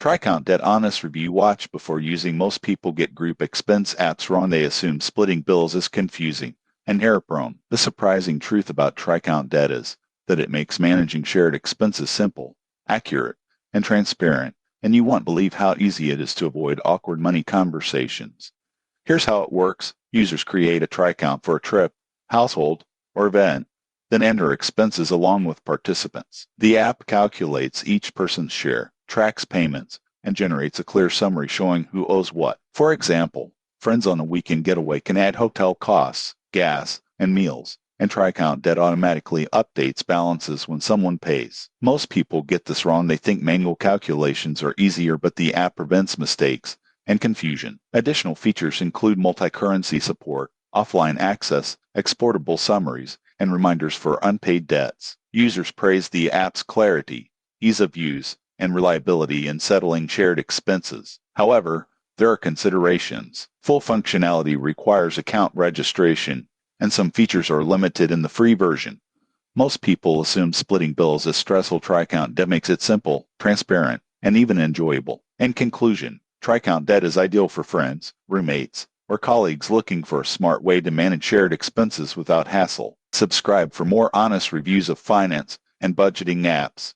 TriCount Debt Honest Review. Watch before using. Most people get group expense apps wrong. They assume splitting bills is confusing and error-prone. The surprising truth about TriCount Debt is that it makes managing shared expenses simple, accurate, and transparent, and you won't believe how easy it is to avoid awkward money conversations. Here's how it works. Users create a TriCount for a trip, household, or event, then enter expenses along with participants. The app calculates each person's share, tracks payments, and generates a clear summary showing who owes what. For example, friends on a weekend getaway can add hotel costs, gas, and meals, and TriCount Debt automatically updates balances when someone pays. Most people get this wrong. They think manual calculations are easier, but the app prevents mistakes and confusion. Additional features include multi-currency support, offline access, exportable summaries, and reminders for unpaid debts. Users praise the app's clarity, ease of use, and reliability in settling shared expenses. However, there are considerations. Full functionality requires account registration, and some features are limited in the free version. Most people assume splitting bills is stressful. TriCount Debt makes it simple, transparent, and even enjoyable. In conclusion, TriCount Debt is ideal for friends, roommates, or colleagues looking for a smart way to manage shared expenses without hassle. Subscribe for more honest reviews of finance and budgeting apps.